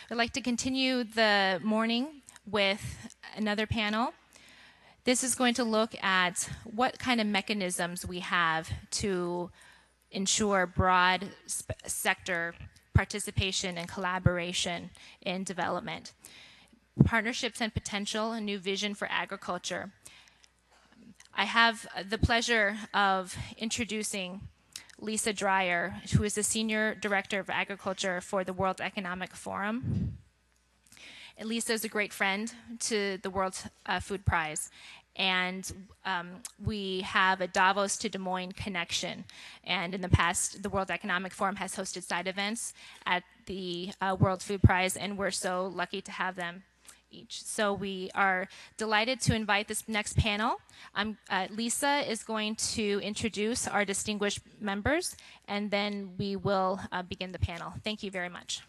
I'd like to continue the morning with another panel. This is going to look at what kind of mechanisms we have to ensure broad sector participation and collaboration in development. Partnerships and potential, a new vision for agriculture. I have the pleasure of introducing Lisa Dreier, who is the Senior Director of Agriculture for the World Economic Forum. And Lisa is a great friend to the World Food Prize. And we have a Davos to Des Moines connection. And in the past, the World Economic Forum has hosted side events at the World Food Prize, and we're so lucky to have them each. So we are delighted to invite this next panel. Lisa is going to introduce our distinguished members, and then we will begin the panel. Thank you very much.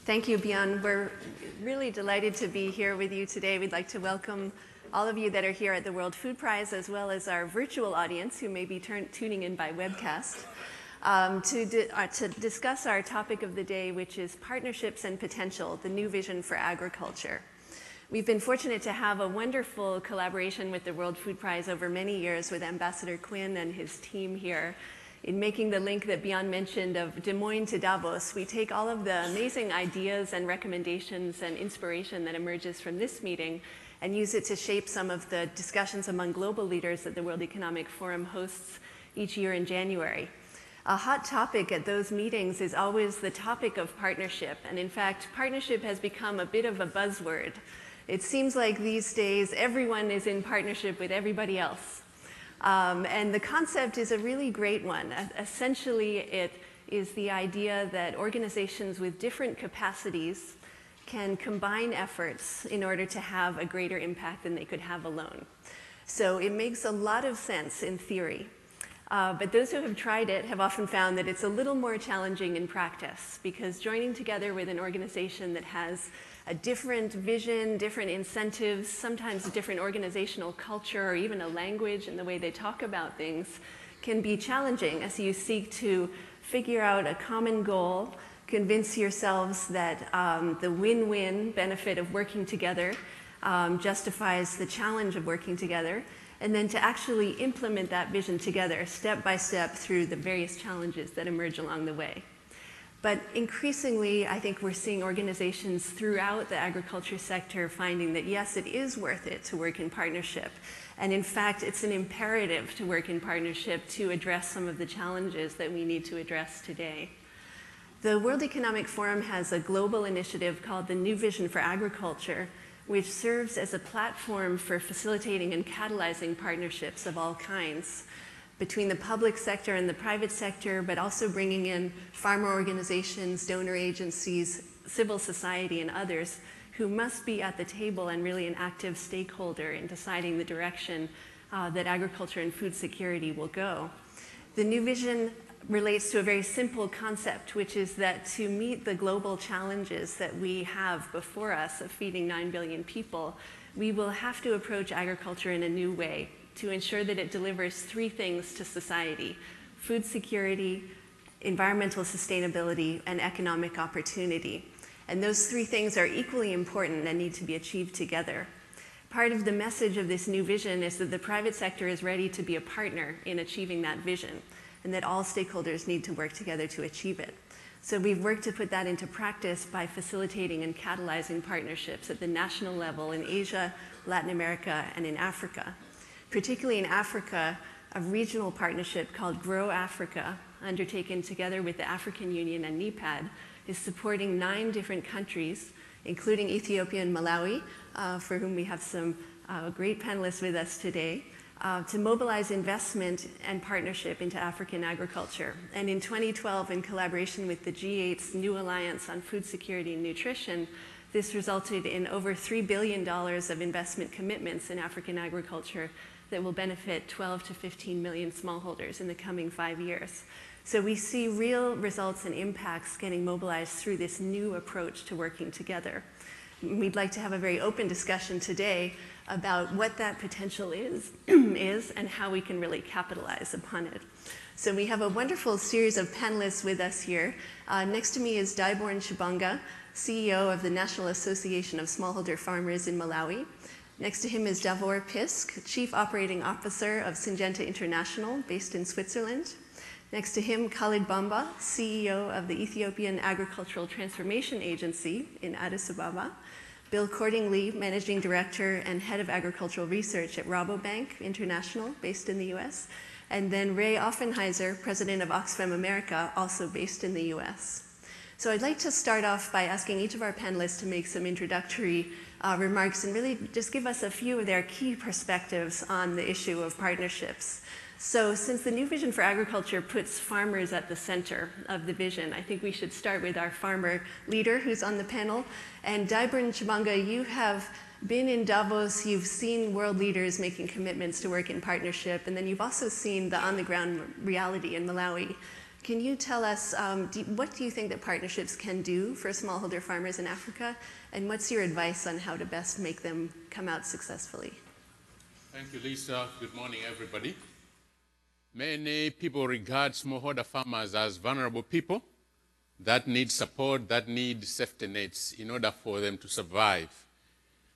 Thank you, Bjorn. We're really delighted to be here with you today. We'd like to welcome all of you that are here at the World Food Prize, as well as our virtual audience who may be tuning in by webcast, to discuss our topic of the day, which is partnerships and potential, the new vision for agriculture. We've been fortunate to have a wonderful collaboration with the World Food Prize over many years with Ambassador Quinn and his team here. In making the link that Bjorn mentioned of Des Moines to Davos, we take all of the amazing ideas and recommendations and inspiration that emerges from this meeting and use it to shape some of the discussions among global leaders that the World Economic Forum hosts each year in January. A hot topic at those meetings is always the topic of partnership. And in fact, partnership has become a bit of a buzzword. It seems like these days everyone is in partnership with everybody else. And the concept is a really great one. Essentially, it is the idea that organizations with different capacities can combine efforts in order to have a greater impact than they could have alone. So it makes a lot of sense in theory. But those who have tried it have often found that it's a little more challenging in practice, because joining together with an organization that has a different vision, different incentives, sometimes a different organizational culture, or even a language in the way they talk about things, can be challenging as you seek to figure out a common goal, convince yourselves that the win-win benefit of working together justifies the challenge of working together, and then to actually implement that vision together step by step through the various challenges that emerge along the way. But increasingly, I think we're seeing organizations throughout the agriculture sector finding that, yes, it is worth it to work in partnership. And in fact, it's an imperative to work in partnership to address some of the challenges that we need to address today. The World Economic Forum has a global initiative called the New Vision for Agriculture, which serves as a platform for facilitating and catalyzing partnerships of all kinds between the public sector and the private sector, but also bringing in farmer organizations, donor agencies, civil society, and others who must be at the table and really an active stakeholder in deciding the direction that agriculture and food security will go. The new vision relates to a very simple concept, which is that to meet the global challenges that we have before us of feeding 9 billion people, we will have to approach agriculture in a new way to ensure that it delivers three things to society: food security, environmental sustainability, and economic opportunity. And those three things are equally important and need to be achieved together. Part of the message of this new vision is that the private sector is ready to be a partner in achieving that vision, and that all stakeholders need to work together to achieve it. So we've worked to put that into practice by facilitating and catalyzing partnerships at the national level in Asia, Latin America, and in Africa. Particularly in Africa, a regional partnership called Grow Africa, undertaken together with the African Union and NEPAD, is supporting 9 different countries, including Ethiopia and Malawi, for whom we have some great panelists with us today, to mobilize investment and partnership into African agriculture. And in 2012, in collaboration with the G8's new Alliance on Food Security and Nutrition, this resulted in over $3 billion of investment commitments in African agriculture that will benefit 12 to 15 million smallholders in the coming 5 years. So we see real results and impacts getting mobilized through this new approach to working together. We'd like to have a very open discussion today about what that potential is, and how we can really capitalize upon it. So we have a wonderful series of panelists with us here. Next to me is Dyborn Chibonga, CEO of the National Association of Smallholder Farmers in Malawi. Next to him is Davor Pisk, Chief Operating Officer of Syngenta International, based in Switzerland. Next to him, Khalid Bomba, CEO of the Ethiopian Agricultural Transformation Agency in Addis Ababa. Bill Cordingley, Managing Director and Head of Agricultural Research at Rabobank International, based in the US. And then Ray Offenheiser, President of Oxfam America, also based in the US. So I'd like to start off by asking each of our panelists to make some introductory remarks and really just give us a few of their key perspectives on the issue of partnerships. So since the new vision for agriculture puts farmers at the center of the vision, I think we should start with our farmer leader who's on the panel. And Dyborn Chibonga, you have been in Davos, you've seen world leaders making commitments to work in partnership, and then you've also seen the on-the-ground reality in Malawi. Can you tell us, what do you think that partnerships can do for smallholder farmers in Africa, and what's your advice on how to best make them come out successfully? Thank you, Lisa. Good morning, everybody. Many people regard smallholder farmers as vulnerable people that need support, that need safety nets in order for them to survive.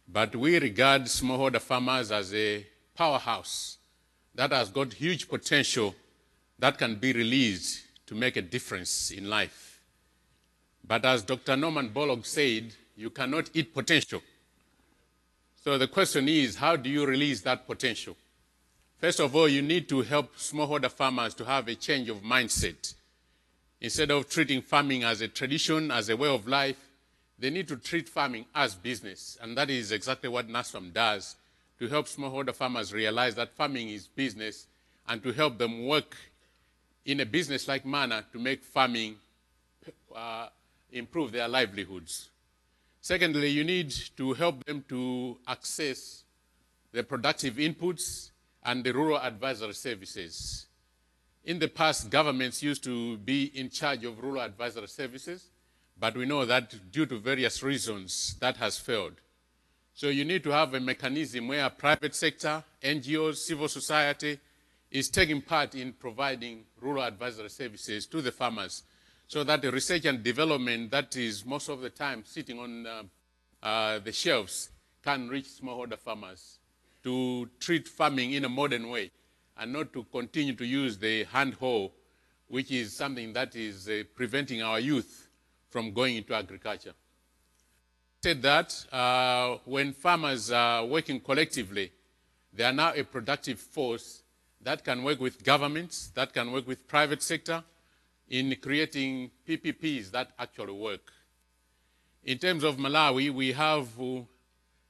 But we regard smallholder farmers as a powerhouse that has got huge potential that can be released to make a difference in life. But as Dr. Norman Borlaug said, you cannot eat potential. So the question is, how do you release that potential? First of all, you need to help smallholder farmers to have a change of mindset. Instead of treating farming as a tradition, as a way of life, they need to treat farming as business. And that is exactly what NASFAM does, to help smallholder farmers realize that farming is business and to help them work in a business-like manner to make farming improve their livelihoods. Secondly, you need to help them to access the productive inputs and the rural advisory services. In the past, governments used to be in charge of rural advisory services, but we know that due to various reasons, that has failed. So you need to have a mechanism where private sector, NGOs, civil society is taking part in providing rural advisory services to the farmers, so that the research and development that is most of the time sitting on the shelves can reach smallholder farmers to treat farming in a modern way and not to continue to use the hand hoe, which is something that is preventing our youth from going into agriculture. Said that, when farmers are working collectively, they are now a productive force that can work with governments, that can work with private sector in creating PPPs that actually work. In terms of Malawi, we have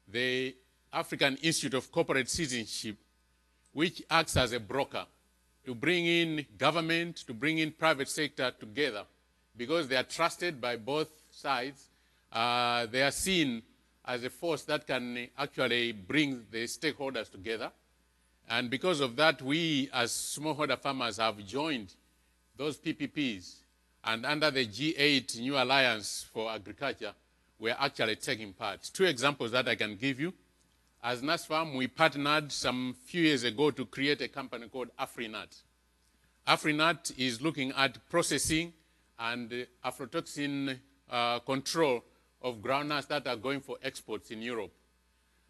the African Institute of Corporate Citizenship, which acts as a broker to bring in government, to bring in private sector together, because they are trusted by both sides. They are seen as a force that can actually bring the stakeholders together. And because of that, we as smallholder farmers have joined those PPPs. And under the G8 New Alliance for Agriculture, we're actually taking part. Two examples that I can give you. As NASFAM, we partnered some few years ago to create a company called AfriNut. AfriNut is looking at processing and aflatoxin control of groundnuts that are going for exports in Europe.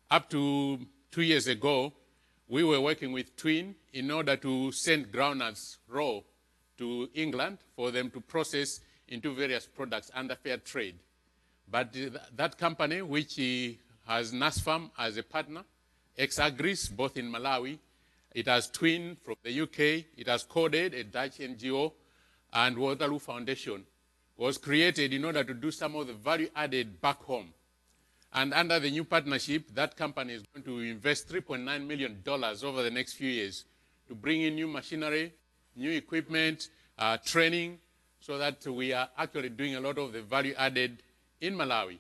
Up to 2 years ago, we were working with Twin in order to send groundnuts raw to England for them to process into various products under fair trade. But that company, which has NASFAM as a partner, Ex-Agris, both in Malawi, it has Twin from the UK, it has Coded, a Dutch NGO, and Waterloo Foundation, was created in order to do some of the value added back home. And under the new partnership, that company is going to invest $3.9 million over the next few years to bring in new machinery, new equipment, training, so that we are actually doing a lot of the value added in Malawi,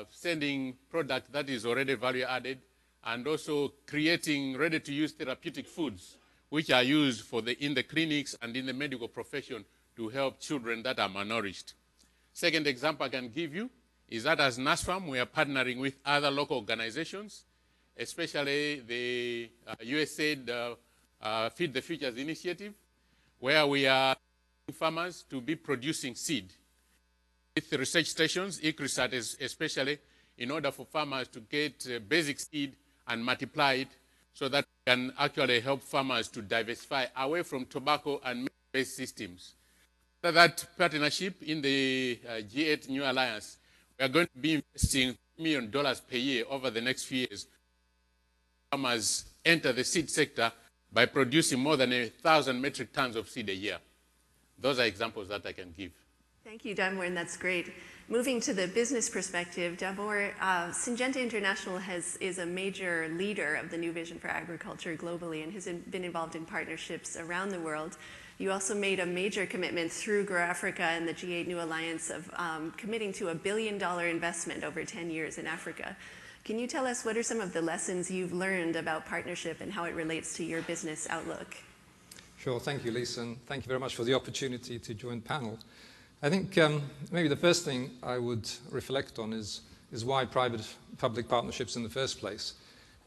sending product that is already value added, and also creating ready-to-use therapeutic foods, which are used in the clinics and in the medical profession to help children that are malnourished. Second example I can give you is that as NASFAM, we are partnering with other local organizations, especially the USAID Feed the Futures initiative, where we are farmers to be producing seed with the research stations, ICRISAT especially, in order for farmers to get basic seed and multiply it so that we can actually help farmers to diversify away from tobacco and meat-based systems. After that partnership in the G8 New Alliance, we are going to be investing $1 million per year over the next few years. Farmers enter the seed sector by producing more than 1,000 metric tons of seed a year. Those are examples that I can give. Thank you, Dyborn. That's great. Moving to the business perspective, Davor, Syngenta International is a major leader of the new vision for agriculture globally and has been involved in partnerships around the world. You also made a major commitment through Grow Africa and the G8 New Alliance of committing to $1 billion investment over 10 years in Africa. Can you tell us what are some of the lessons you've learned about partnership and how it relates to your business outlook? Sure, thank you, Lisa, and thank you very much for the opportunity to join the panel. I think maybe the first thing I would reflect on is why private-public partnerships in the first place.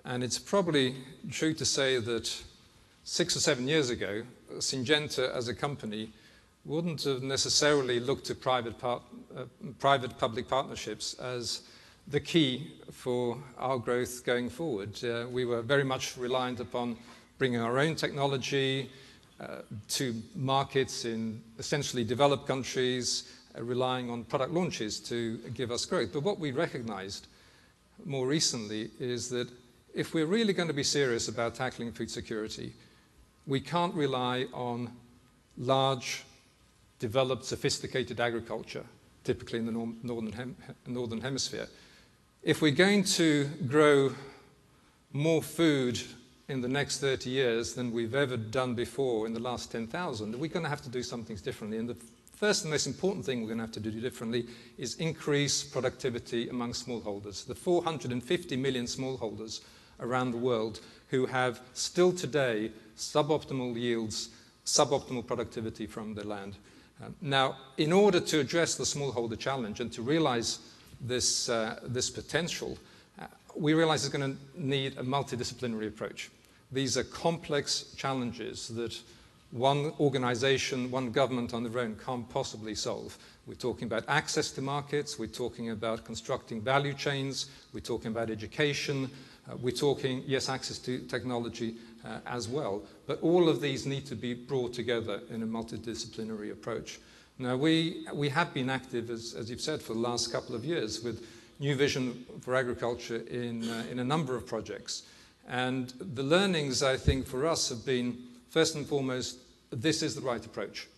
And it's probably true to say that 6 or 7 years ago, Syngenta as a company wouldn't have necessarily looked to private-public partnerships as the key for our growth going forward. We were very much reliant upon bringing our own technology to markets in essentially developed countries, relying on product launches to give us growth. But what we recognized more recently is that if we're really going to be serious about tackling food security, we can't rely on large, developed, sophisticated agriculture, typically in the northern hemisphere. If we're going to grow more food in the next 30 years than we've ever done before in the last 10,000, we're going to have to do some things differently. And the first and most important thing we're going to have to do differently is increase productivity among smallholders. The 450 million smallholders around the world who have still today suboptimal yields, suboptimal productivity from their land. Now, in order to address the smallholder challenge and to realize this potential, we realize it's going to need a multidisciplinary approach. These are complex challenges that one organization, one government on their own can't possibly solve. We're talking about access to markets, we're talking about constructing value chains, we're talking about education, we're talking, yes, access to technology as well. But all of these need to be brought together in a multidisciplinary approach. Now, we have been active, as you've said, for the last couple of years with New Vision for Agriculture in a number of projects. And the learnings, I think, for us have been, first and foremost, this is the right approach.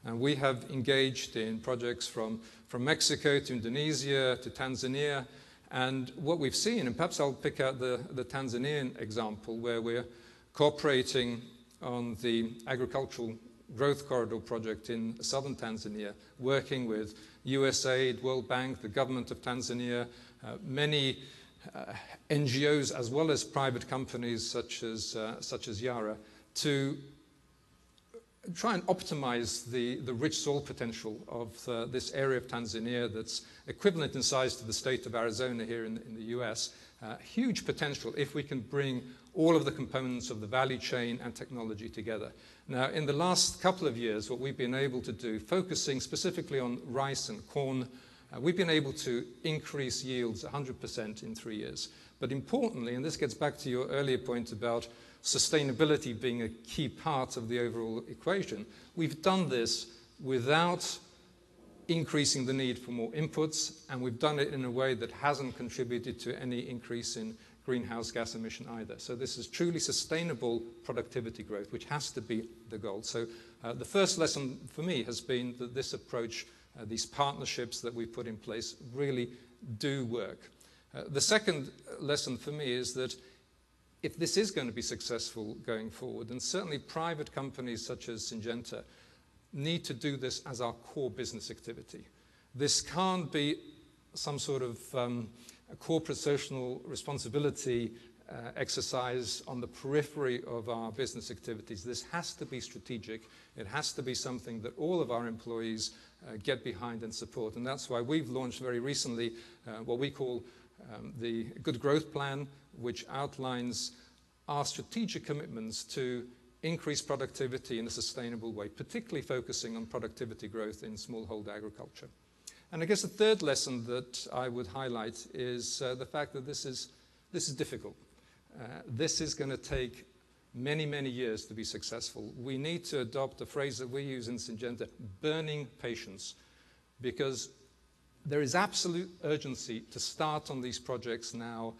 And we have engaged in projects from Mexico to Indonesia to Tanzania. And what we've seen, and perhaps I'll pick out the Tanzanian example, where we're cooperating on the agricultural growth corridor project in southern Tanzania, working with USAID, World Bank, the government of Tanzania, many NGOs as well as private companies such as Yara, to try and optimize the rich soil potential of this area of Tanzania that's equivalent in size to the state of Arizona here in the US. Huge potential if we can bring all of the components of the value chain and technology together. Now, in the last couple of years, what we've been able to do, focusing specifically on rice and corn, we've been able to increase yields 100% in 3 years. But importantly, and this gets back to your earlier point about sustainability being a key part of the overall equation, we've done this without increasing the need for more inputs, and we've done it in a way that hasn't contributed to any increase in greenhouse gas emission either. So this is truly sustainable productivity growth, which has to be the goal. So the first lesson for me has been that this approach, these partnerships that we put in place, really do work. The second lesson for me is that if this is going to be successful going forward, and certainly private companies such as Syngenta need to do this as our core business activity. This can't be some sort of a corporate social responsibility exercise on the periphery of our business activities. This has to be strategic. It has to be something that all of our employees get behind and support. And that's why we've launched very recently what we call the Good Growth Plan, which outlines our strategic commitments to increase productivity in a sustainable way, particularly focusing on productivity growth in smallholder agriculture. And I guess the third lesson that I would highlight is the fact that this is difficult. This is going to take many, many years to be successful. We need to adopt a phrase that we use in Syngenta, burning patience, because there is absolute urgency to start on these projects now,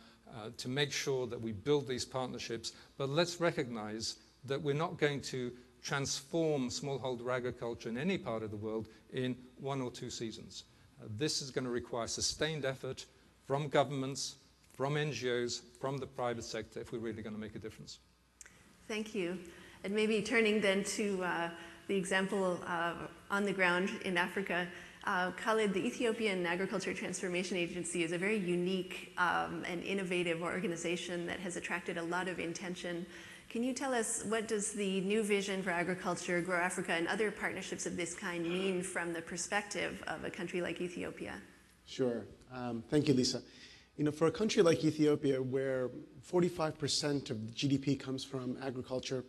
to make sure that we build these partnerships. But let's recognize that we're not going to transform smallholder agriculture in any part of the world in 1 or 2 seasons. This is going to require sustained effort from governments, from NGOs, from the private sector, if we're really going to make a difference. Thank you. And maybe turning then to the example on the ground in Africa, Khalid, the Ethiopian Agriculture Transformation Agency is a very unique and innovative organization that has attracted a lot of attention. Can you tell us, what does the new vision for agriculture, Grow Africa, and other partnerships of this kind mean from the perspective of a country like Ethiopia? Sure. Thank you, Lisa. For a country like Ethiopia, where 45% of the GDP comes from agriculture,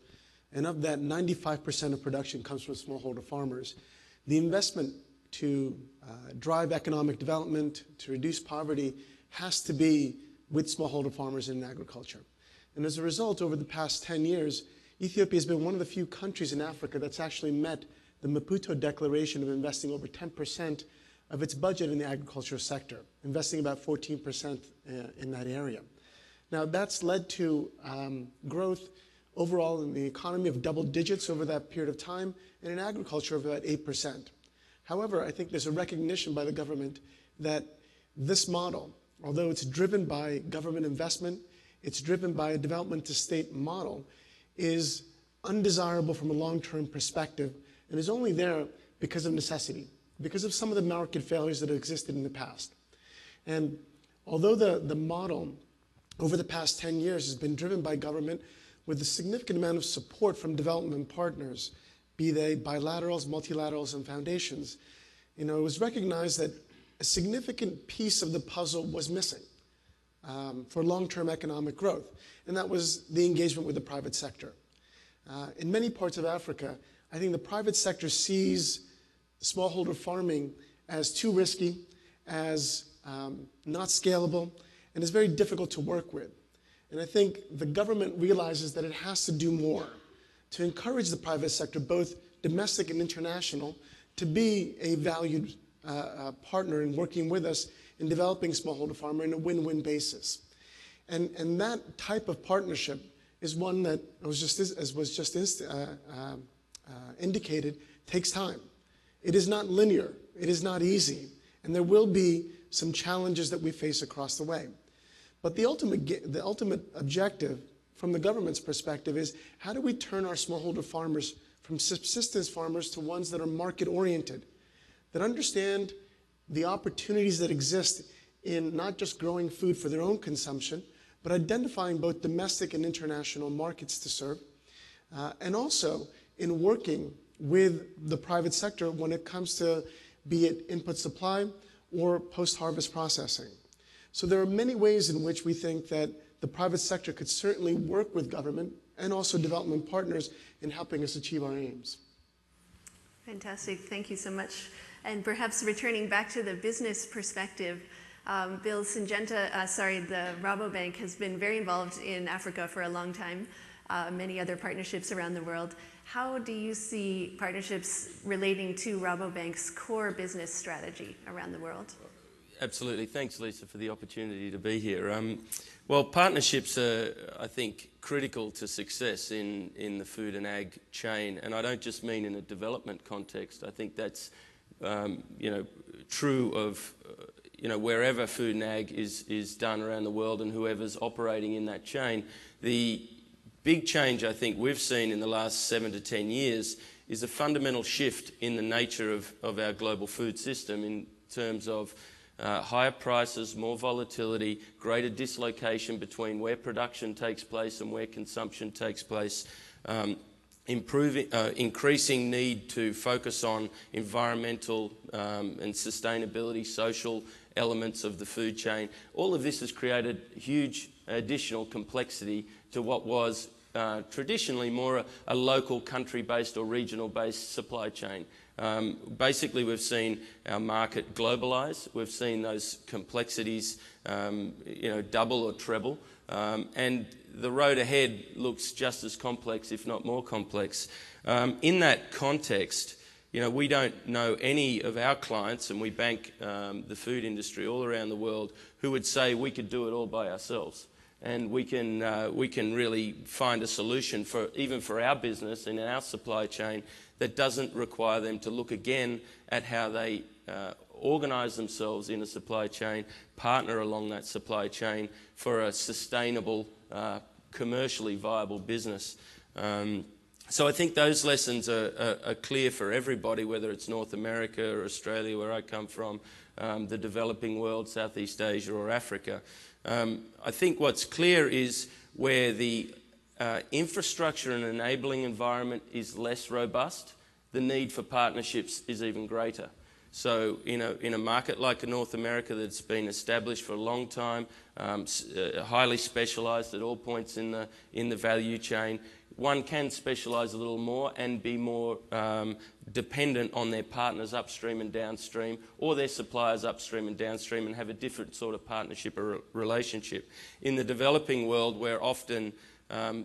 and of that 95% of production comes from smallholder farmers, the investment to drive economic development, to reduce poverty, has to be with smallholder farmers in agriculture. And as a result, over the past 10 years, Ethiopia has been one of the few countries in Africa that's actually met the Maputo Declaration of investing over 10% of its budget in the agriculture sector, investing about 14% in that area. Now, that's led to growth overall in the economy of double digits over that period of time, and in agriculture of about 8%. However, I think there's a recognition by the government that this model, although it's driven by government investment, it's driven by a development to state model, is undesirable from a long-term perspective and is only there because of necessity, because of some of the market failures that have existed in the past. And although the model over the past 10 years has been driven by government with a significant amount of support from development partners, be they bilaterals, multilaterals, and foundations, it was recognized that a significant piece of the puzzle was missing for long-term economic growth, and that was the engagement with the private sector. In many parts of Africa, I think the private sector sees smallholder farming as too risky, as not scalable, and is very difficult to work with. And I think the government realizes that it has to do more to encourage the private sector, both domestic and international, to be a valued partner in working with us in developing smallholder farmer in a win-win basis. And that type of partnership is one that, as was just indicated, takes time. It is not linear. It is not easy. And there will be some challenges that we face across the way. But the ultimate objective from the government's perspective is, how do we turn our smallholder farmers from subsistence farmers to ones that are market-oriented, that understand the opportunities that exist in not just growing food for their own consumption, but identifying both domestic and international markets to serve, and also in working with the private sector when it comes to, be it input supply or post-harvest processing. So there are many ways in which we think that the private sector could certainly work with government and also development partners in helping us achieve our aims. Fantastic. Thank you so much. And perhaps returning back to the business perspective, Bill, Syngenta, the Rabobank has been very involved in Africa for a long time, many other partnerships around the world. How do you see partnerships relating to Rabobank's core business strategy around the world? Absolutely. Thanks, Lisa, for the opportunity to be here. Well, partnerships are, I think, critical to success in the food and ag chain. And I don't just mean in a development context. I think that's true of wherever food and ag is done around the world and whoever's operating in that chain. The big change I think we've seen in the last 7 to 10 years is a fundamental shift in the nature of our global food system in terms of higher prices, more volatility, greater dislocation between where production takes place and where consumption takes place. increasing need to focus on environmental and sustainability, social elements of the food chain. All of this has created huge additional complexity to what was traditionally more a local, country-based or regional-based supply chain. Basically, we've seen our market globalise. We've seen those complexities, double or treble, and the road ahead looks just as complex, if not more complex. In that context, we don't know any of our clients, and we bank the food industry all around the world, who would say we could do it all by ourselves. And we can really find a solution even for our business and our supply chain that doesn't require them to look again at how they organise themselves in a supply chain, partner along that supply chain for a sustainable, commercially viable business. So I think those lessons are clear for everybody, whether it's North America or Australia, where I come from, the developing world, Southeast Asia or Africa. I think what's clear is where the infrastructure and enabling environment is less robust, the need for partnerships is even greater. So in a market like North America that's been established for a long time, highly specialised at all points in the value chain, one can specialise a little more and be more dependent on their partners upstream and downstream, or their suppliers upstream and downstream, and have a different sort of partnership or relationship. In the developing world, where often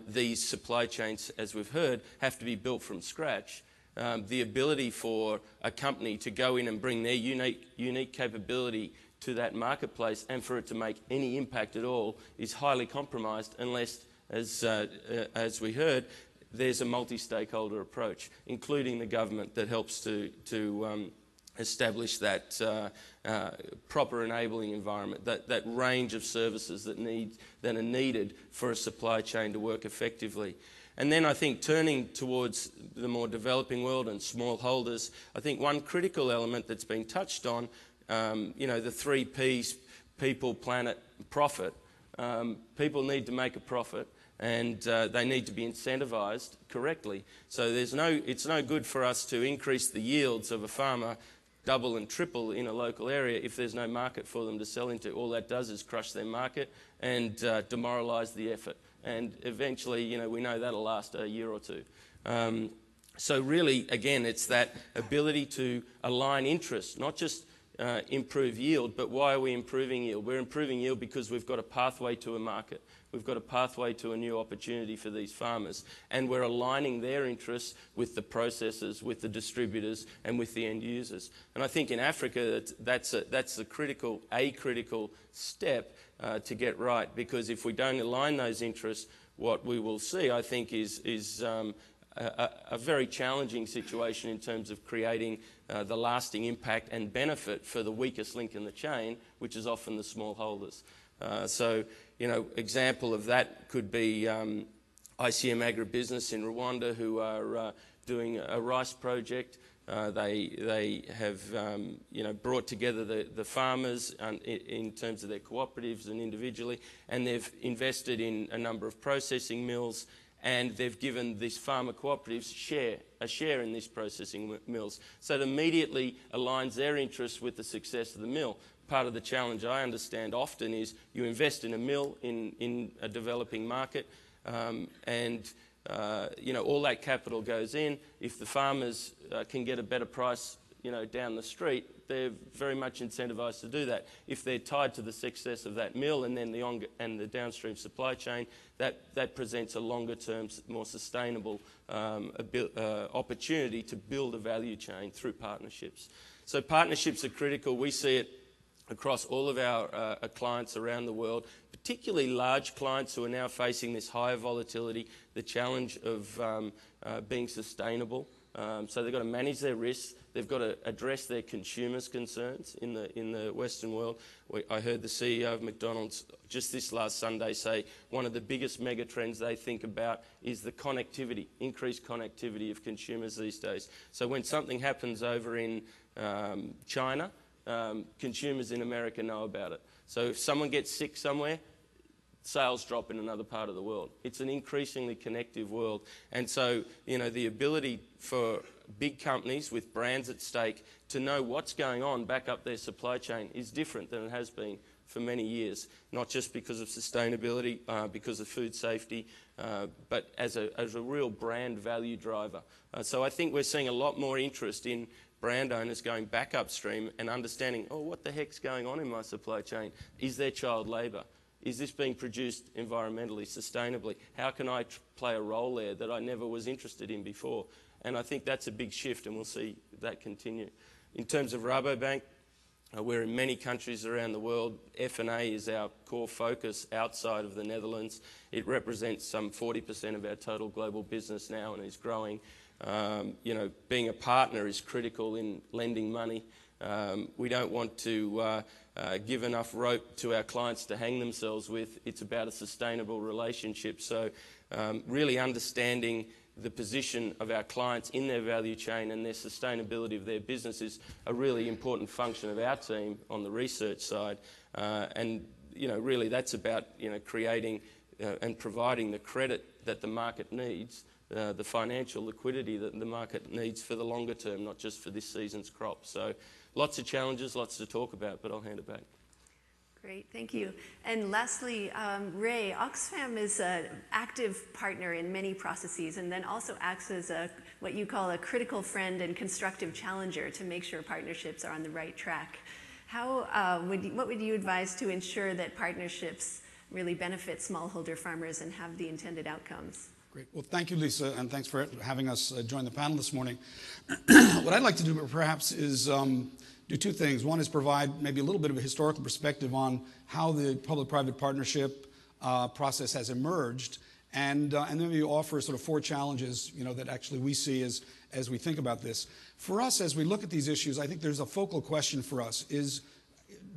these supply chains, as we've heard, have to be built from scratch, the ability for a company to go in and bring their unique capability to that marketplace and for it to make any impact at all is highly compromised unless, as we heard, there's a multi-stakeholder approach, including the government, that helps to establish that proper enabling environment, that range of services that are needed for a supply chain to work effectively. And then I think turning towards the more developing world and smallholders, I think one critical element that's been touched on, the 3 Ps, people, planet, profit. People need to make a profit, and they need to be incentivised correctly. So it's no good for us to increase the yields of a farmer double and triple in a local area if there's no market for them to sell into. All that does is crush their market and demoralise the effort. And eventually, we know that'll last a year or two. So really, again, it's that ability to align interests, not just improve yield, but why are we improving yield? We're improving yield because we've got a pathway to a market. We've got a pathway to a new opportunity for these farmers, and we're aligning their interests with the processors, with the distributors, and with the end users. And I think in Africa, that's a critical step to get right, because if we don't align those interests, what we will see, I think, is a very challenging situation in terms of creating the lasting impact and benefit for the weakest link in the chain, which is often the smallholders. So, example of that could be ICM Agribusiness in Rwanda, who are doing a rice project. They have brought together the farmers in terms of their cooperatives and individually, and they've invested in a number of processing mills, and they've given these farmer cooperatives a share in these processing mills. So it immediately aligns their interests with the success of the mill. Part of the challenge I understand often is you invest in a mill in a developing market, and all that capital goes in. If the farmers can get a better price, down the street, they're very much incentivised to do that. If they're tied to the success of that mill and then the downstream supply chain, that presents a longer-term, more sustainable opportunity to build a value chain through partnerships. So partnerships are critical. We see it across all of our clients around the world, particularly large clients who are now facing this higher volatility, the challenge of being sustainable. So they've got to manage their risks. They've got to address their consumers' concerns in the Western world. I heard the CEO of McDonald's just this last Sunday say one of the biggest mega trends they think about is the connectivity, increased connectivity of consumers these days. So when something happens over in China, consumers in America know about it. So if someone gets sick somewhere, sales drop in another part of the world. It's an increasingly connective world. And so, the ability for big companies with brands at stake to know what's going on back up their supply chain is different than it has been for many years, not just because of sustainability, because of food safety, but as a real brand value driver. So I think we're seeing a lot more interest in brand owners going back upstream and understanding, what the heck's going on in my supply chain? Is there child labour? Is this being produced environmentally, sustainably? How can I play a role there that I never was interested in before? And I think that's a big shift, and we'll see that continue. In terms of Rabobank, we're in many countries around the world. F&A is our core focus outside of the Netherlands. It represents some 40% of our total global business now and is growing. Being a partner is critical in lending money. We don't want to give enough rope to our clients to hang themselves with. It's about a sustainable relationship. So really understanding the position of our clients in their value chain and their sustainability of their business is a really important function of our team on the research side. Really that's about, creating and providing the credit that the market needs, the financial liquidity that the market needs for the longer term, not just for this season's crop. So lots of challenges, lots to talk about, but I'll hand it back. Great, thank you. And lastly, Ray, Oxfam is an active partner in many processes and then also acts as what you call a critical friend and constructive challenger to make sure partnerships are on the right track. What would you advise to ensure that partnerships really benefit smallholder farmers and have the intended outcomes? Great. Well, thank you, Lisa, and thanks for having us join the panel this morning. What I'd like to do perhaps is do two things. One is provide maybe a little bit of a historical perspective on how the public-private partnership process has emerged, and then maybe offer sort of four challenges, that actually we see as we think about this. For us, as we look at these issues, I think there's a focal question for us is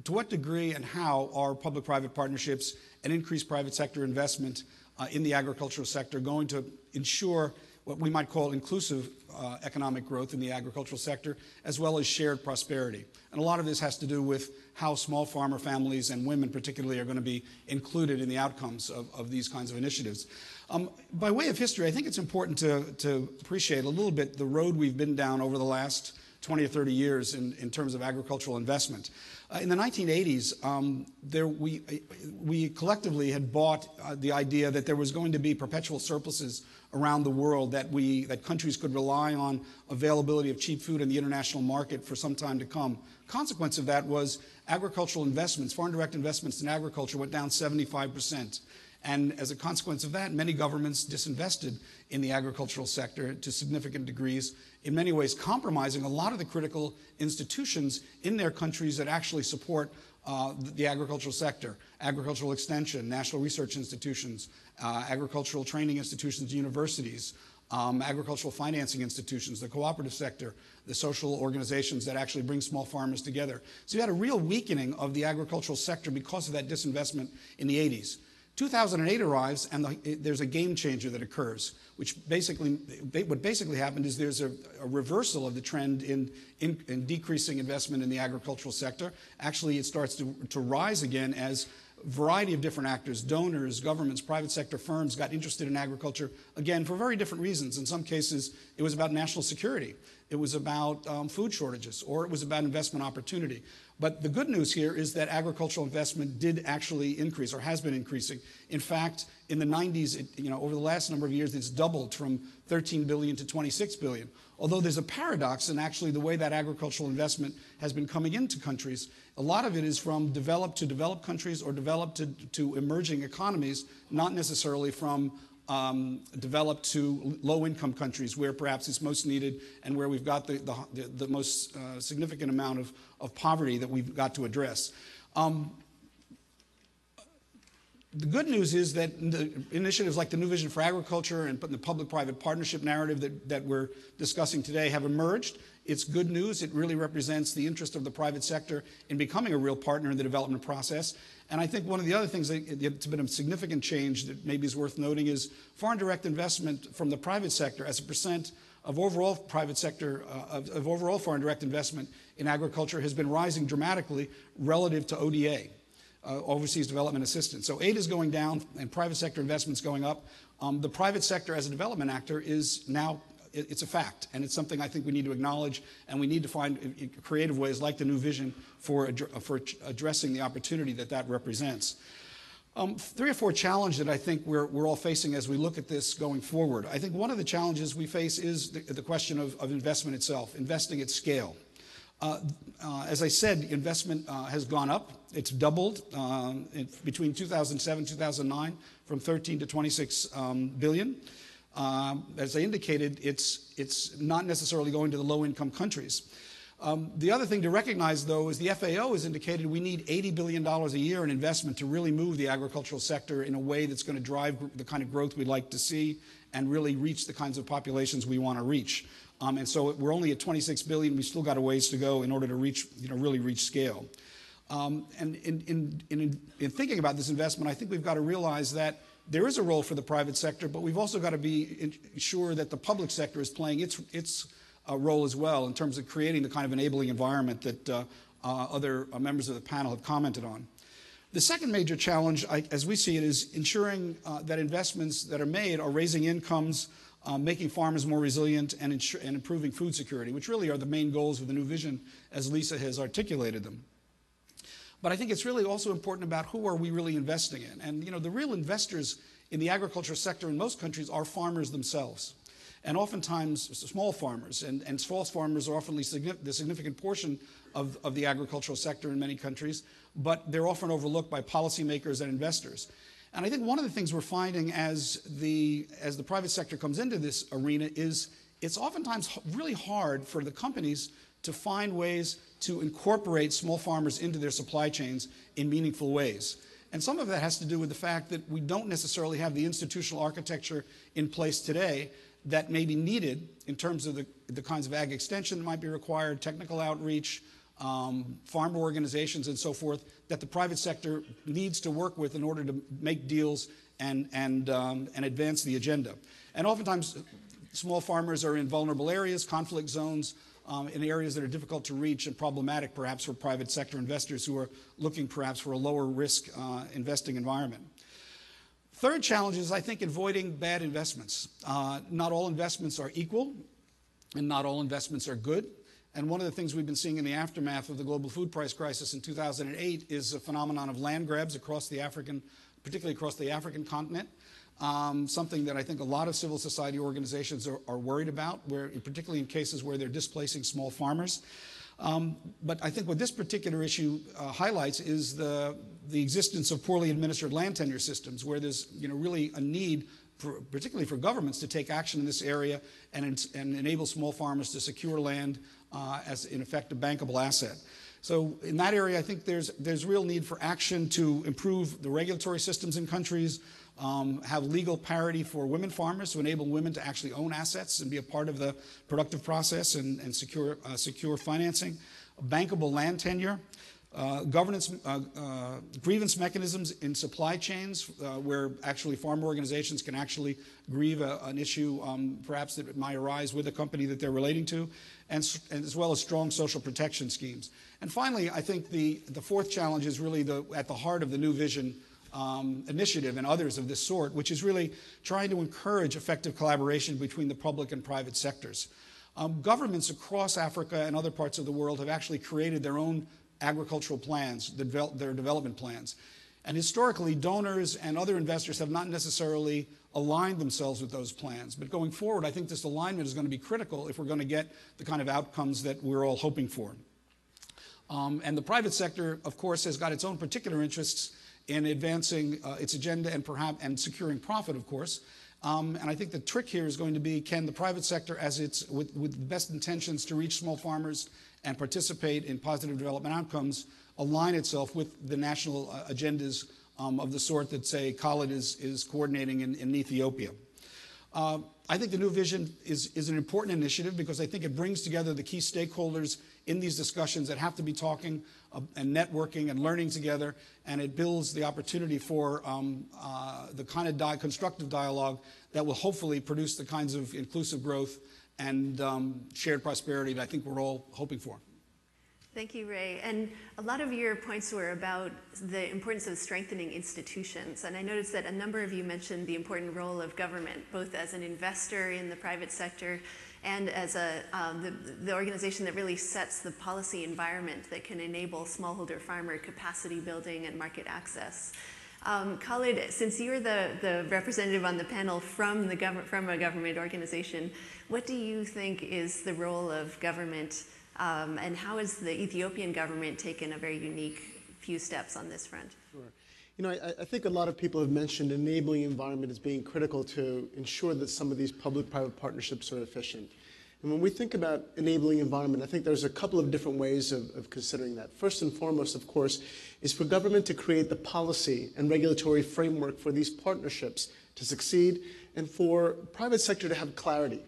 to what degree and how are public-private partnerships and increased private sector investment in the agricultural sector going to ensure what we might call inclusive economic growth in the agricultural sector, as well as shared prosperity. And a lot of this has to do with how small farmer families and women particularly are going to be included in the outcomes of these kinds of initiatives. By way of history, I think it's important to appreciate a little bit the road we've been down over the last 20 or 30 years in terms of agricultural investment. In the 1980s, we collectively had bought the idea that there was going to be perpetual surpluses around the world, that countries could rely on availability of cheap food in the international market for some time to come. Consequence of that was agricultural investments, foreign direct investments in agriculture went down 75%. And as a consequence of that, many governments disinvested in the agricultural sector to significant degrees, in many ways compromising a lot of the critical institutions in their countries that actually support the agricultural sector: agricultural extension, national research institutions, agricultural training institutions, universities, agricultural financing institutions, the cooperative sector, the social organizations that actually bring small farmers together. So you had a real weakening of the agricultural sector because of that disinvestment in the 80s. 2008 arrives, and there's a game changer that occurs, which what basically happened is there's a reversal of the trend in decreasing investment in the agricultural sector. Actually, it starts to rise again as a variety of different actors, donors, governments, private sector firms got interested in agriculture, again, for very different reasons. In some cases, it was about national security. It was about food shortages, or it was about investment opportunity. But the good news here is that agricultural investment did actually increase, or has been increasing. In fact, in the 90s, over the last number of years, it's doubled from 13 billion to 26 billion. Although there's a paradox in actually the way that agricultural investment has been coming into countries. A lot of it is from developed to developed countries or developed to emerging economies, not necessarily from developed to low-income countries where perhaps it's most needed and where we've got the most significant amount of poverty that we've got to address. The good news is that initiatives like the New Vision for Agriculture and the public-private partnership narrative that we're discussing today have emerged. It's good news. It really represents the interest of the private sector in becoming a real partner in the development process. And I think one of the other things that's been a significant change that maybe is worth noting is foreign direct investment from the private sector as a percent of overall private sector, of overall foreign direct investment in agriculture has been rising dramatically relative to ODA. overseas development assistance. So aid is going down and private sector investments going up. The private sector as a development actor is now, it's a fact, and it's something I think we need to acknowledge, and we need to find creative ways like the new vision for addressing the opportunity that represents. 3 or 4 challenges that I think we're all facing as we look at this going forward. I think one of the challenges we face is the question of investment itself, investing at scale. As I said, investment has gone up. It's doubled between 2007 and 2009 from 13 to 26 billion. As I indicated, it's not necessarily going to the low-income countries. The other thing to recognize, though, is the FAO has indicated we need $80 billion a year in investment to really move the agricultural sector in a way that's going to drive the kind of growth we'd like to see and really reach the kinds of populations we want to reach. And so we're only at 26 billion. We still got a ways to go in order to reach, really reach scale. And in thinking about this investment, I think we've got to realize that there is a role for the private sector, but we've also got to be sure that the public sector is playing its role as well in terms of creating the kind of enabling environment that other members of the panel have commented on. The second major challenge, as we see it, is ensuring that investments that are made are raising incomes, making farmers more resilient, and improving food security, which really are the main goals of the new vision as Lisa has articulated them. But I think it's really also important about who are we really investing in. And the real investors in the agriculture sector in most countries are farmers themselves. And oftentimes small farmers, and small farmers are often the significant portion of the agricultural sector in many countries, but they're often overlooked by policymakers and investors. And I think one of the things we're finding as the private sector comes into this arena is it's oftentimes really hard for the companies to find ways to incorporate small farmers into their supply chains in meaningful ways. And some of that has to do with the fact that we don't necessarily have the institutional architecture in place today that may be needed in terms of the kinds of ag extension that might be required, technical outreach, farmer organizations and so forth, that the private sector needs to work with in order to make deals and advance the agenda. And oftentimes, small farmers are in vulnerable areas, conflict zones, in areas that are difficult to reach and problematic perhaps for private sector investors who are looking perhaps for a lower risk investing environment. Third challenge is, I think, avoiding bad investments. Not all investments are equal, and not all investments are good. And one of the things we've been seeing in the aftermath of the global food price crisis in 2008 is a phenomenon of land grabs across the particularly across the African continent. Something that I think a lot of civil society organizations are worried about, particularly in cases where they're displacing small farmers. But I think what this particular issue highlights is the existence of poorly administered land tenure systems, where there's really a need, particularly for governments, to take action in this area and enable small farmers to secure land as, in effect, a bankable asset. So in that area, I think there's real need for action to improve the regulatory systems in countries, have legal parity for women farmers to enable women to actually own assets and be a part of the productive process and secure financing, bankable land tenure, governance, grievance mechanisms in supply chains where actually farm organizations can actually grieve an issue perhaps that might arise with a company that they're relating to, and as well as strong social protection schemes. And finally, I think the fourth challenge is really at the heart of the new vision initiative and others of this sort, which is really trying to encourage effective collaboration between the public and private sectors. Governments across Africa and other parts of the world have actually created their own agricultural plans, their development plans. And historically, donors and other investors have not necessarily aligned themselves with those plans. But going forward, I think this alignment is going to be critical if we're going to get the kind of outcomes that we're all hoping for. And the private sector, of course, has got its own particular interests in advancing its agenda and securing profit, of course. And I think the trick here is going to be, can the private sector, with the best intentions to reach small farmers and participate in positive development outcomes, align itself with the national agendas of the sort that, say, Khalid is coordinating in Ethiopia. I think the new vision is an important initiative because I think it brings together the key stakeholders in these discussions that have to be talking and networking and learning together, and it builds the opportunity for the kind of constructive dialogue that will hopefully produce the kinds of inclusive growth and shared prosperity that I think we're all hoping for. Thank you, Ray. And a lot of your points were about the importance of strengthening institutions. And I noticed that a number of you mentioned the important role of government, both as an investor in the private sector and as the organization that really sets the policy environment that can enable smallholder farmer capacity building and market access. Khalid, since you're the representative on the panel from a government organization, what do you think is the role of government, and how has the Ethiopian government taken a very unique few steps on this front? Sure. You know, I think a lot of people have mentioned enabling environment as being critical to ensure that some of these public-private partnerships are efficient. And when we think about enabling environment, I think there's a couple of different ways of considering that. First and foremost, of course, is for government to create the policy and regulatory framework for these partnerships to succeed and for private sector to have clarity.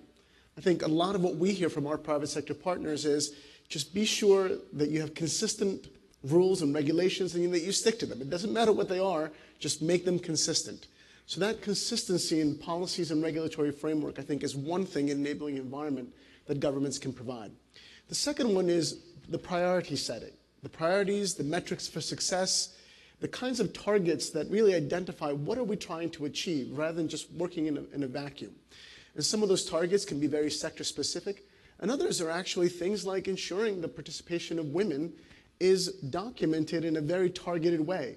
I think a lot of what we hear from our private sector partners is just be sure that you have consistent rules and regulations and that you stick to them. It doesn't matter what they are, just make them consistent. So that consistency in policies and regulatory framework, I think, is one thing in enabling environment that governments can provide. The second one is the priority setting. The priorities, the metrics for success, the kinds of targets that really identify what are we trying to achieve rather than just working in a vacuum. And some of those targets can be very sector specific, and others are actually things like ensuring the participation of women is documented in a very targeted way,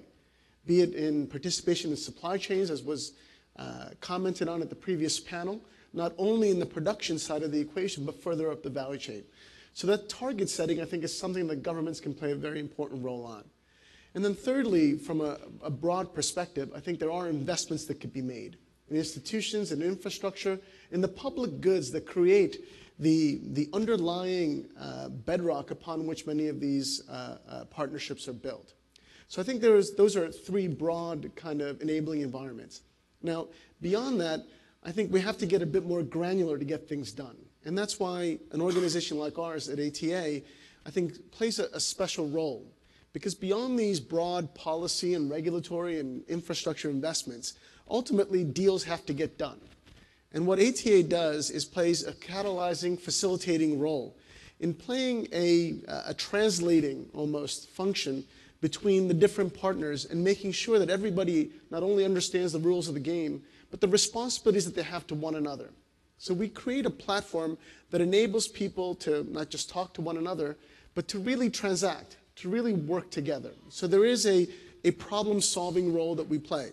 be it in participation in supply chains, as was commented on at the previous panel, not only in the production side of the equation, but further up the value chain. So that target setting, I think, is something that governments can play a very important role on. And then thirdly, from a broad perspective, I think there are investments that could be made in institutions and infrastructure, in the public goods that create the underlying bedrock upon which many of these partnerships are built. So I think those are three broad kind of enabling environments. Now, beyond that, I think we have to get a bit more granular to get things done. And that's why an organization like ours at ATA, I think, plays a special role. Because beyond these broad policy and regulatory and infrastructure investments, ultimately deals have to get done. And what ATA does is plays a catalyzing, facilitating role in playing a translating almost function between the different partners and making sure that everybody not only understands the rules of the game, but the responsibilities that they have to one another. So we create a platform that enables people to not just talk to one another, but to really transact, to really work together. So there is a problem-solving role that we play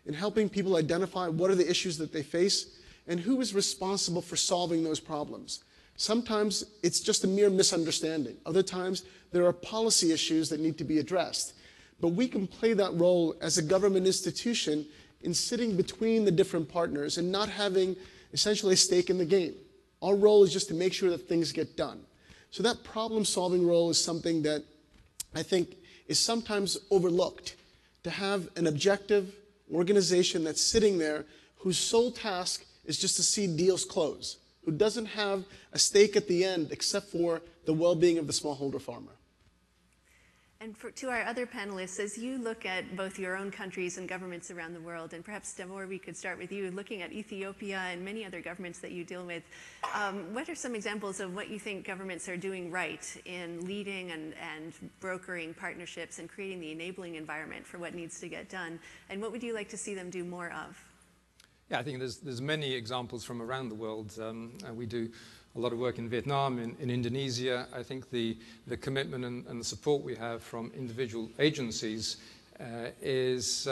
in helping people identify what are the issues that they face and who is responsible for solving those problems. Sometimes it's just a mere misunderstanding. Other times there are policy issues that need to be addressed. But we can play that role as a government institution in sitting between the different partners and not having essentially a stake in the game. Our role is just to make sure that things get done. So that problem-solving role is something that I think is sometimes overlooked. To have an objective organization that's sitting there whose sole task is just to see deals close, who doesn't have a stake at the end except for the well-being of the smallholder farmer. And to our other panelists, as you look at both your own countries and governments around the world, and perhaps Davor, we could start with you, looking at Ethiopia and many other governments that you deal with, what are some examples of what you think governments are doing right in leading and brokering partnerships and creating the enabling environment for what needs to get done? And what would you like to see them do more of? Yeah, I think there's many examples from around the world. We do a lot of work in Vietnam, in Indonesia. I think the commitment and the support we have from individual agencies is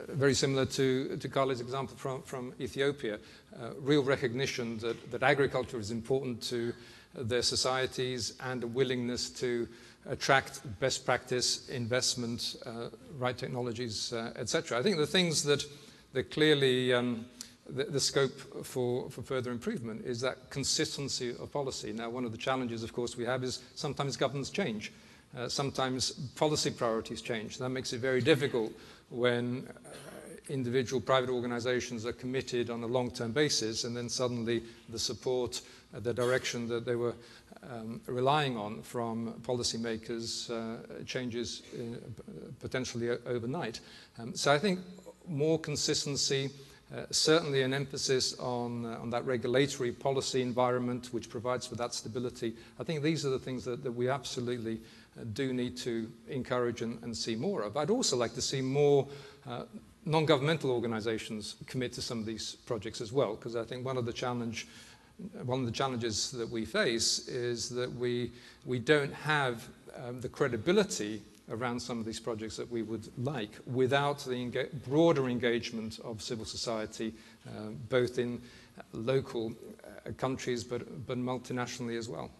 very similar to Khalid's example from Ethiopia. Real recognition that agriculture is important to their societies and a willingness to attract best practice, investment, right technologies, etc. I think the things that clearly the scope for further improvement is that consistency of policy. Now, one of the challenges, of course, we have is sometimes governments change. Sometimes policy priorities change. That makes it very difficult when individual private organizations are committed on a long-term basis and then suddenly the support, the direction that they were relying on from policymakers changes potentially overnight. So I think more consistency, certainly an emphasis on that regulatory policy environment which provides for that stability. I think these are the things that we absolutely do need to encourage and see more of. I'd also like to see more non-governmental organizations commit to some of these projects as well, because I think one of the challenges that we face is that we don't have the credibility around some of these projects that we would like without the broader engagement of civil society, both in local countries but multinationally as well.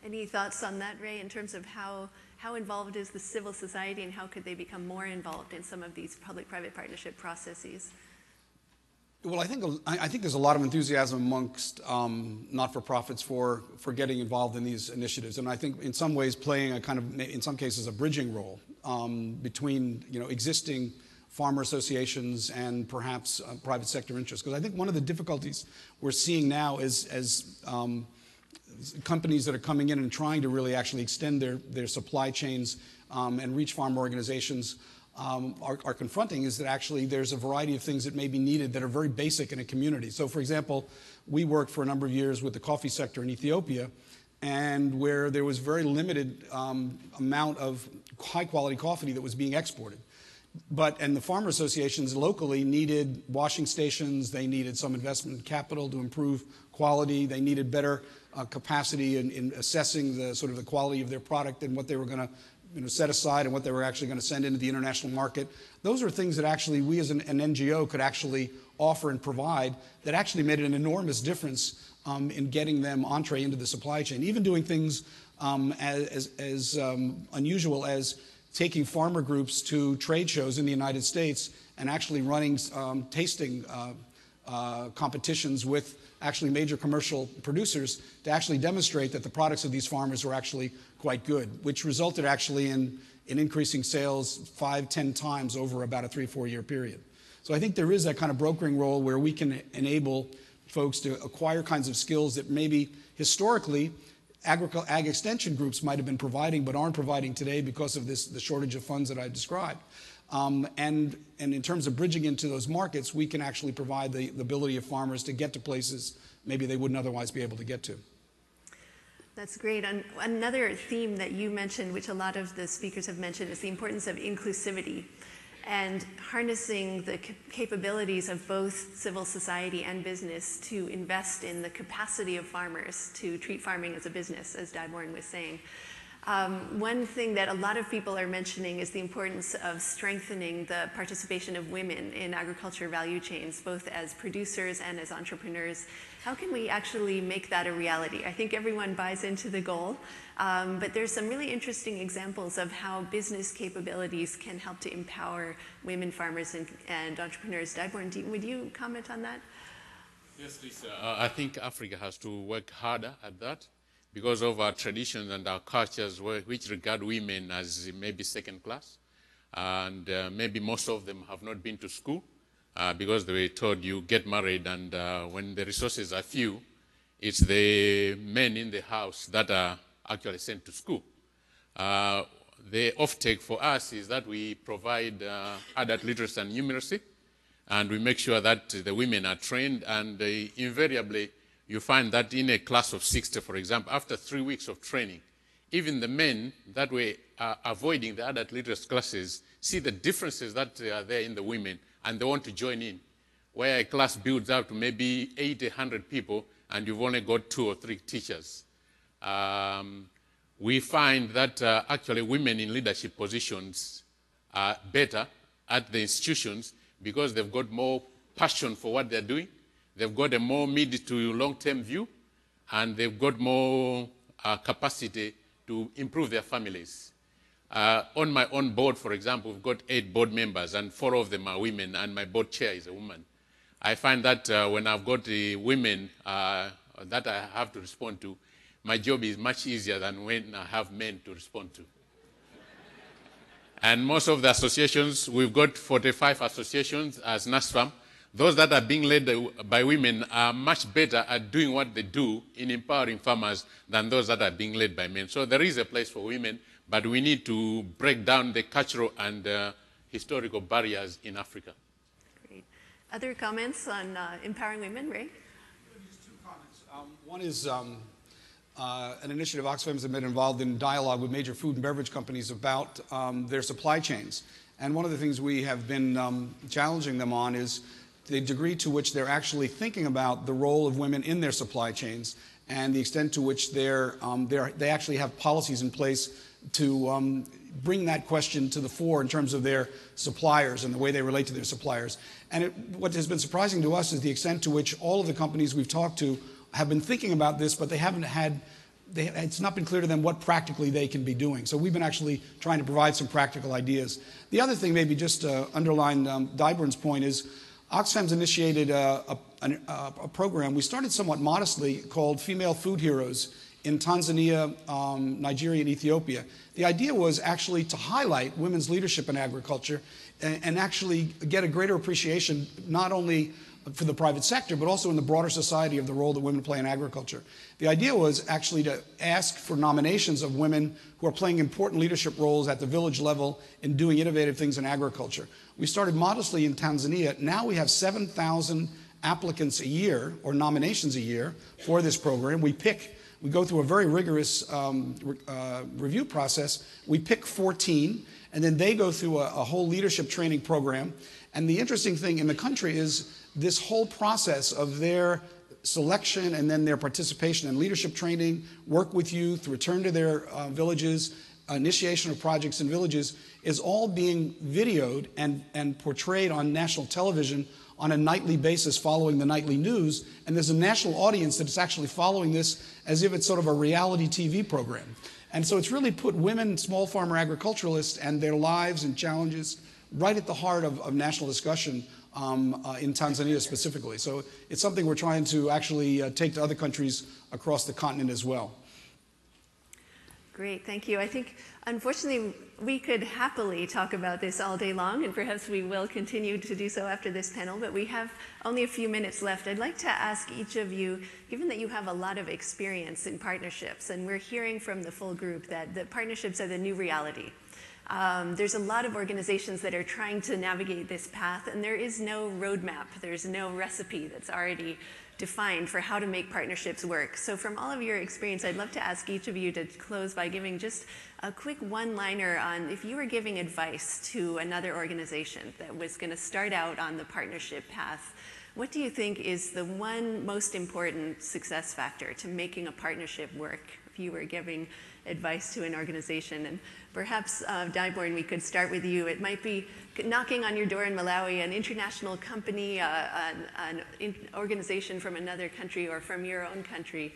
Any thoughts on that, Ray, in terms of how involved is the civil society and how could they become more involved in some of these public-private partnership processes? Well, I think there's a lot of enthusiasm amongst not-for-profits for getting involved in these initiatives, and I think in some ways playing a kind of, in some cases, a bridging role between existing farmer associations and perhaps private sector interests. Because I think one of the difficulties we're seeing now is as companies that are coming in and trying to really actually extend their supply chains and reach farm organizations are confronting is that actually there's a variety of things that may be needed that are very basic in a community. So, for example, we worked for a number of years with the coffee sector in Ethiopia, and where there was very limited amount of high-quality coffee that was being exported. And the farmer associations locally needed washing stations, they needed some investment in capital to improve quality, they needed better capacity in assessing the quality of their product and what they were going to set aside and what they were actually going to send into the international market. Those are things that actually we as an NGO could actually offer and provide that actually made an enormous difference in getting them entree into the supply chain. Even doing things as unusual as taking farmer groups to trade shows in the United States and actually running tasting competitions with actually major commercial producers to actually demonstrate that the products of these farmers were actually quite good, which resulted actually in increasing sales 5-10 times over about a 3-4 year period. So I think there is that kind of brokering role where we can enable folks to acquire kinds of skills that maybe historically ag extension groups might have been providing but aren't providing today because of the shortage of funds that I described. And in terms of bridging into those markets, we can actually provide the ability of farmers to get to places maybe they wouldn't otherwise be able to get to. That's great. And another theme that you mentioned, which a lot of the speakers have mentioned, is the importance of inclusivity and harnessing the capabilities of both civil society and business to invest in the capacity of farmers to treat farming as a business, as Dyborn was saying. One thing that a lot of people are mentioning is the importance of strengthening the participation of women in agriculture value chains, both as producers and as entrepreneurs. How can we actually make that a reality? I think everyone buys into the goal, but there's some really interesting examples of how business capabilities can help to empower women farmers and entrepreneurs. Dyborn, would you comment on that? Yes, Lisa. I think Africa has to work harder at that, because of our traditions and our cultures which regard women as maybe second class. And maybe most of them have not been to school because they were told you get married, and when the resources are few, it's the men in the house that are actually sent to school. The offtake for us is that we provide adult literacy and numeracy, and we make sure that the women are trained, and invariably you find that in a class of 60, for example, after 3 weeks of training, even the men that were avoiding the adult literacy classes see the differences that are there in the women, and they want to join in. Where a class builds up to maybe 80, 100 people, and you've only got 2 or 3 teachers. We find that actually women in leadership positions are better at the institutions because they've got more passion for what they're doing. They've got a more mid to long-term view, and they've got more capacity to improve their families. On my own board, for example, we've got 8 board members, and 4 of them are women, and my board chair is a woman. I find that when I've got the women that I have to respond to, my job is much easier than when I have men to respond to. And most of the associations, we've got 45 associations as NASFAM. Those that are being led by women are much better at doing what they do in empowering farmers than those that are being led by men. So there is a place for women, but we need to break down the cultural and historical barriers in Africa. Great. Other comments on empowering women, Ray? Just two comments. One is an initiative Oxfam has been involved in dialogue with major food and beverage companies about their supply chains. And one of the things we have been challenging them on is the degree to which they're actually thinking about the role of women in their supply chains and the extent to which they actually have policies in place to bring that question to the fore in terms of their suppliers and the way they relate to their suppliers. And what has been surprising to us is the extent to which all of the companies we've talked to have been thinking about this, but they haven't it's not been clear to them what practically they can be doing. So we've been actually trying to provide some practical ideas. The other thing, maybe just to underline Dyborn's point, is Oxfam's initiated a program. We started somewhat modestly called Female Food Heroes in Tanzania, Nigeria, and Ethiopia. The idea was actually to highlight women's leadership in agriculture and actually get a greater appreciation not only for the private sector, but also in the broader society of the role that women play in agriculture. The idea was actually to ask for nominations of women who are playing important leadership roles at the village level in doing innovative things in agriculture. We started modestly in Tanzania. Now we have 7,000 applicants a year, or nominations a year, for this program. We go through a very rigorous review process. We pick 14, and then they go through a whole leadership training program. And the interesting thing in the country is this whole process of their selection and then their participation in leadership training, work with youth, return to their villages, initiation of projects in villages, is all being videoed and portrayed on national television on a nightly basis following the nightly news. And there's a national audience that is actually following this as if it's sort of a reality TV program. And so it's really put women, small farmer agriculturalists, and their lives and challenges right at the heart of national discussion in Tanzania specifically. So it's something we're trying to actually take to other countries across the continent as well. Great, thank you. I think, unfortunately, we could happily talk about this all day long, and perhaps we will continue to do so after this panel, but we have only a few minutes left. I'd like to ask each of you, given that you have a lot of experience in partnerships, and we're hearing from the full group that the partnerships are the new reality. There's a lot of organizations that are trying to navigate this path, and there is no roadmap. There's no recipe that's already defined for how to make partnerships work. So from all of your experience, I'd love to ask each of you to close by giving just a quick one-liner on if you were giving advice to another organization that was going to start out on the partnership path, what do you think is the one most important success factor to making a partnership work if you were giving advice to an organization? And perhaps, Dyborn, we could start with you. It might be knocking on your door in Malawi, an international company, an organization from another country or from your own country.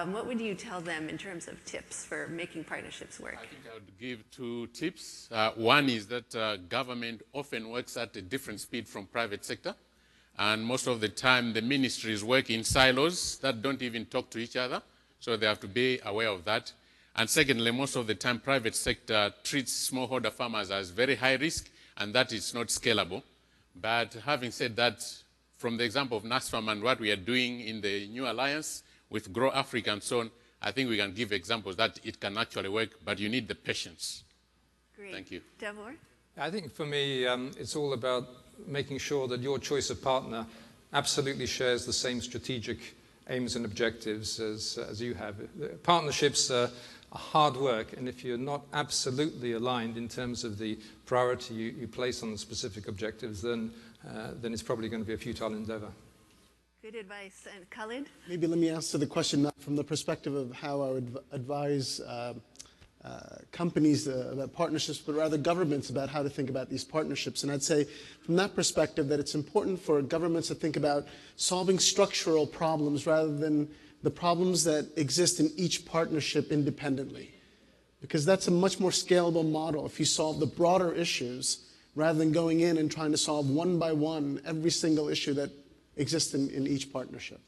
What would you tell them in terms of tips for making partnerships work? I think I would give 2 tips. One is that government often works at a different speed from private sector. And most of the time, the ministries work in silos that don't even talk to each other. So they have to be aware of that. And secondly, most of the time, private sector treats smallholder farmers as very high risk, and that is not scalable. But having said that, from the example of NASFAM and what we are doing in the new alliance with Grow Africa and so on, I think we can give examples that it can actually work, but you need the patience. Great. Thank you. Davor? I think for me, it's all about making sure that your choice of partner absolutely shares the same strategic aims and objectives as you have. Partnerships are hard work, and if you're not absolutely aligned in terms of the priority you place on the specific objectives, then it's probably going to be a futile endeavor. Good advice. And Khalid? Maybe let me answer the question not from the perspective of how I would advise companies about partnerships, but rather governments about how to think about these partnerships. And I'd say from that perspective that it's important for governments to think about solving structural problems rather than the problems that exist in each partnership independently. Because that's a much more scalable model if you solve the broader issues rather than going in and trying to solve one by one every single issue that exists in each partnership.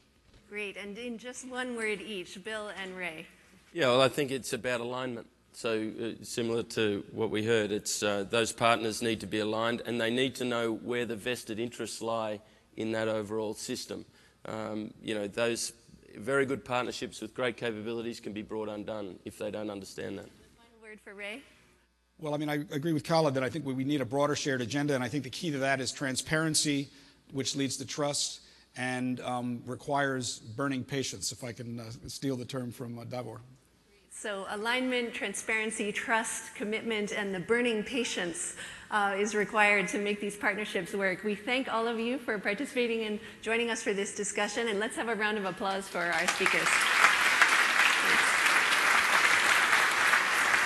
Great. And in just one word each, Bill and Ray. Yeah, well, I think it's about alignment. So similar to what we heard, it's those partners need to be aligned, and they need to know where the vested interests lie in that overall system. Those very good partnerships with great capabilities can be brought undone if they don't understand that. Final word for Ray. Well, I mean, I agree with Khalid that I think we need a broader shared agenda, and I think the key to that is transparency, which leads to trust and requires burning patience, if I can steal the term from Davor. So alignment, transparency, trust, commitment, and the burning patience is required to make these partnerships work. We thank all of you for participating and joining us for this discussion, and let's have a round of applause for our speakers.